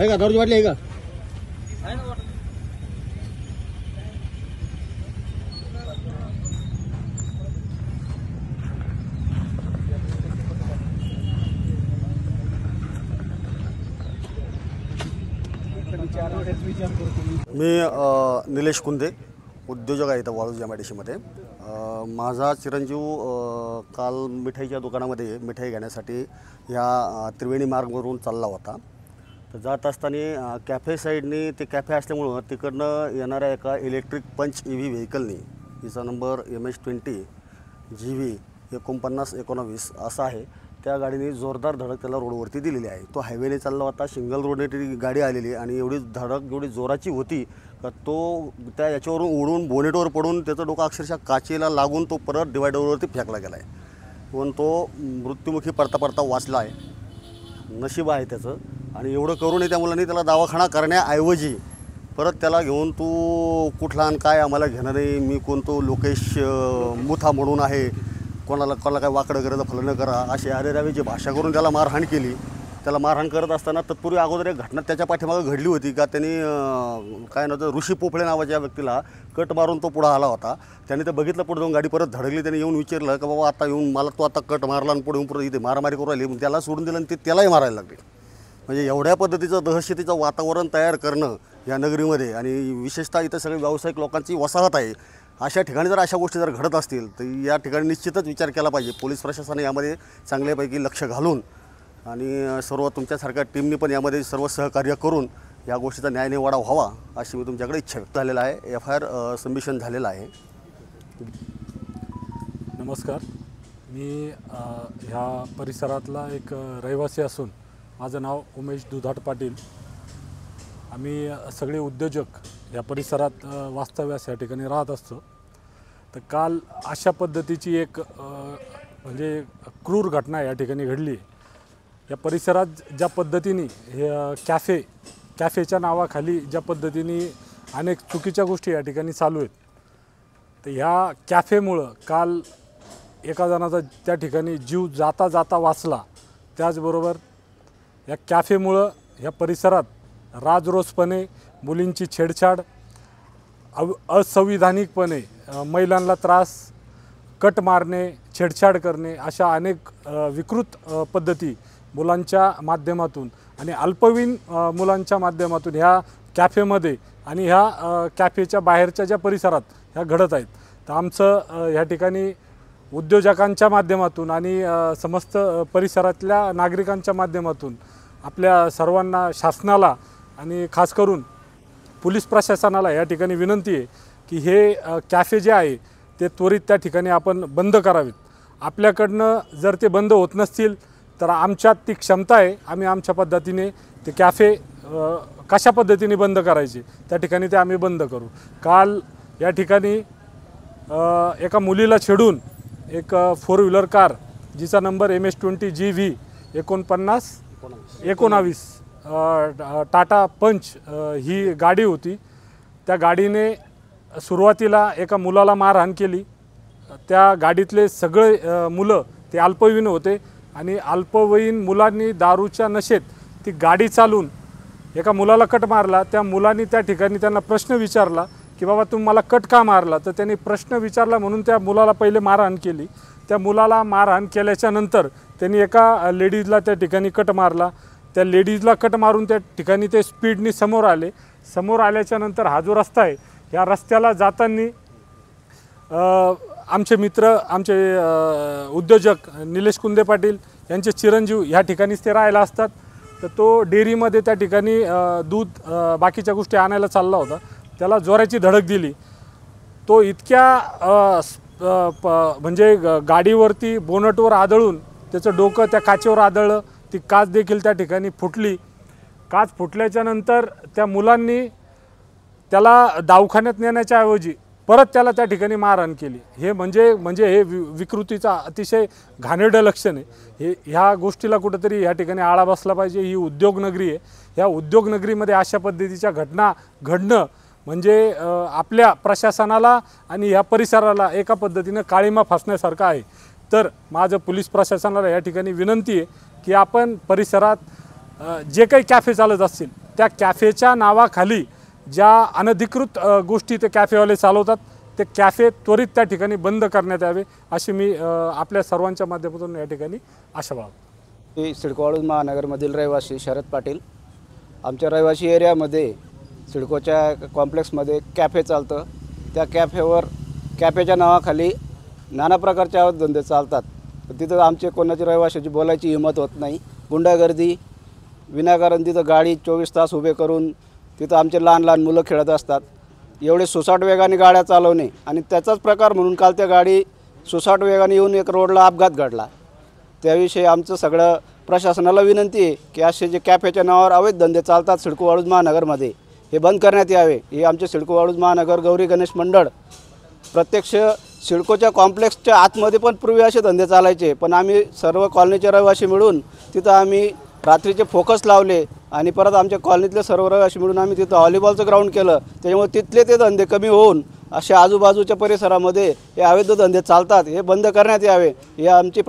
आहे का दारूची बाटली आहे का? मी निलेश कुंदे उद्योजक आहे इथं वाळूज एमआयडीसीमध्ये। माझा चिरंजीव काल मिठाईच्या दुकानामध्ये मिठाई घेण्यासाठी ह्या त्रिवेणी मार्गवरून चालला होता। तर जात असताना कॅफे साईडने ते कॅफे असल्यामुळं तिकडनं येणाऱ्या एका इलेक्ट्रिक पंच EV व्हेकलनी, हिचा नंबर MH20 GV 4919 असा आहे, त्या गाडीने जोरदार धडक त्याला रोडवरती दिलेली आहे। तो हायवेने चालला होता, सिंगल रोडने ती गाडी आलेली आणि एवढी धडक एवढी जोराची होती का तो त्या याच्यावरून उडून बोनेटवर पडून त्याचं डोकं अक्षरशः काचेला लागून तो परत डिवायडरवरती फेकला गेला आहे। पण तो मृत्युमुखी पडता पडता वाचला आहे, नशीब आहे त्याचं। आणि एवढं करूनही त्या मुलांनी त्याला दवाखाना करण्याऐवजी परत त्याला घेऊन तू कुठला आणि काय आम्हाला घेणं नाही, मी कोणतो लोकेश मुथा म्हणून आहे, कोणाला काय वाकडं करायचं फलनं करा अशी अरेरावीची भाषा करून त्याला मारहाण केली। त्याला मारहाण करत असताना तत्पूर्वी अगोदर एक घटना त्याच्या पाठीमागं घडली होती का त्यांनी काय नव्हतं ऋषी पोफळे नावाच्या व्यक्तीला कट मारून तो पुढं आला होता। त्याने ते बघितलं, पुढे जाऊन गाडी परत धडकली। त्याने येऊन विचारलं की बाबा आता येऊन मला तो आता कट मारला आणि पुढे येऊन परत इथे मारामारी करू राहिली, त्याला सोडून दिलं आणि ते त्यालाही मारायला लागले। म्हणजे एवढ्या पद्धतीचं दहशतीचं वातावरण तयार करणं या नगरीमध्ये, आणि विशेषतः इथं सगळे व्यावसायिक लोकांची वसाहत आहे, अशा ठिकाणी जर अशा गोष्टी जर घडत असतील तर या ठिकाणी निश्चितच विचार केला पाहिजे। पोलीस प्रशासनाने यामध्ये चांगल्यापैकी लक्ष घालून आणि सर्व तुमच्यासारख्या टीमनी पण यामध्ये सर्व सहकार्य करून या गोष्टीचा न्यायनिवाडा व्हावा अशी मी तुमच्याकडे इच्छा व्यक्त झालेला आहे। FIR सबमिशन झालेलं आहे। नमस्कार, मी ह्या परिसरातला एक रहिवासी असून माझं नाव उमेश दुधाट पाटील। आम्ही सगळे उद्योजक या परिसरात वास्तव्यास या ठिकाणी राहत असतो। तर काल अशा पद्धतीची एक म्हणजे क्रूर घटना या ठिकाणी घडली। या परिसरात ज्या पद्धतीने हे कॅफेच्या नावाखाली ज्या पद्धतीने अनेक चुकीच्या गोष्टी या ठिकाणी चालू आहेत, तर ह्या कॅफेमुळं काल एका जणाचा त्या ठिकाणी जीव जाता जाता वाचला। त्याचबरोबर या कॅफेमुळं ह्या परिसरात राजरोसपणे मुलींची छेडछाड, असंविधानिकपणे महिलांना त्रास, कट मारणे, छेडछाड करणे अशा अनेक विकृत पद्धती मुलांच्या माध्यमातून आणि अल्पवयीन मुलांच्या माध्यमातून ह्या कॅफेमध्ये आणि ह्या कॅफेच्या बाहेरच्या ज्या परिसरात ह्या घडत आहेत। तर आमचं ह्या ठिकाणी उद्योजकांच्या माध्यमातून आणि समस्त परिसरातल्या नागरिकांच्या माध्यमातून आपल्या सर्वांना, शासनाला आणि खास करून पोलीस प्रशासनाला या ठिकाणी विनंती आहे की हे कॅफे जे आहे ते त्वरित त्या ठिकाणी आपण बंद करावेत। आपल्याकडनं जर ते बंद होत नसतील तर आमच्यात ती क्षमता आहे, आम्ही आमच्या पद्धतीने ते कॅफे कशा पद्धतीने बंद करायचे त्या ठिकाणी ते आम्ही बंद करू। काल या ठिकाणी एका मुलीला छेडून एक 4 व्हीलर कार जिचा नंबर MH20 GV 4919 टाटा पंच ही गाडी होती। त्या गाडीने सुरुवातीला एका मुलाला मारहाण केली। त्या गाडीतले सगळे मुलं ते अल्पवयीन होते आणि अल्पवयीन मुलांनी दारूच्या नशेत ती गाडी चालवून एका मुलाला कट मारला। त्या मुलांनी त्या ठिकाणी त्यांना प्रश्न विचारला की बाबा तुम्ही मला कट का मारला, तर त्यांनी प्रश्न विचारला म्हणून त्या मुलाला पहिले मारहाण केली। त्या मुलाला मारहाण केल्याच्या नंतर त्यांनी एका लेडीजला त्या ठिकाणी कट मारला। त्या लेडीजला कट मारून त्या ठिकाणी ते स्पीडनी समोर आले। समोर आल्याच्या नंतर हा जो रस्ता आहे या रस्त्याला जाताना आमचे मित्र, आमचे उद्योजक निलेश कुंदे पाटील यांचे चिरंजीव ह्या ठिकाणीच ते राहायला असतात। तर तो डेअरीमध्ये त्या ठिकाणी दूध बाकीच्या गोष्टी आणायला चालला होता, त्याला जोराची धडक दिली। तो इतक्या म्हणजे गाडीवरती बोनटवर आदळून त्याचं डोकं त्या काचेवर आदळलं, ती काच देखील त्या ठिकाणी फुटली। काच फुटल्याच्या नंतर त्या मुलांनी त्याला दवाखान्यात नेण्याच्या ऐवजी परत त्याला त्या ठिकाणी मारहाण केली। हे म्हणजे हे विकृतीचा अतिशय घाणेरडं लक्षण आहे। ह्या गोष्टीला कुठंतरी ह्या ठिकाणी आळा बसला पाहिजे। ही उद्योगनगरी आहे, ह्या उद्योगनगरीमध्ये अशा पद्धतीच्या घटना घडणं म्हणजे आपल्या प्रशासनाला आणि ह्या परिसराला एका पद्धतीने काळीमा फासण्यासारखं आहे। तर माझं पोलीस प्रशासनाला या ठिकाणी विनंती आहे की आपण परिसरात जे काही कॅफे चालत असतील त्या कॅफेच्या नावाखाली ज्या अनधिकृत गोष्टी ते कॅफेवाले चालवतात ते कॅफे त्वरित त्या ठिकाणी बंद करण्यात यावे अशी मी आपल्या सर्वांच्या माध्यमातून या ठिकाणी आशा बाळगतो. मी सिडको वाळूज महानगरमधील रहिवासी शरद पाटील. आमच्या रहिवासी एरियामध्ये सिडकोच्या कॉम्प्लेक्समध्ये कॅफे चालतं. त्या कॅफेच्या नावाखाली नाना प्रकारचे धंदे चालतात. तिथं आमचे कोणाच्या रहिवाशाची बोलायची हिंमत होत नाही. गुंडागर्दी विनाकारण तिथं गाडी 24 तास उभे करून तिथं आमचे लहान लहान मुलं खेळत असतात. एवढे सुसाट वेगाने गाड्या चालवणे आणि त्याचाच प्रकार म्हणून काल त्या गाडी सुसाट वेगाने येऊन एक रोडला अपघात घडला. त्याविषयी आमचं सगळं प्रशासनाला विनंती आहे की असे जे कॅफेच्या नावावर अवैध धंदे चालतात सिडको वाळूज महानगरमध्ये हे बंद करण्यात यावे. हे आमचे सिडको वाळूज महानगर गौरी गणेश मंडळ प्रत्यक्ष सिडकोच्या कॉम्प्लेक्सच्या आतमध्ये पण पूर्वी असे धंदे चालायचे, पण आम्ही सर्व कॉलनीचे रहिवासी मिळून तिथं आम्ही रात्रीचे फोकस लावले आणि परत आमच्या कॉलनीतले सर्व रहिवासी मिळून आम्ही तिथं व्हॉलीबॉलचं ग्राउंड केलं. त्याच्यामुळे तिथले ते धंदे कमी होऊन अशा आजूबाजूच्या परिसरामध्ये हे अवैध धंदे चालतात हे बंद करण्यात यावे. हे आमची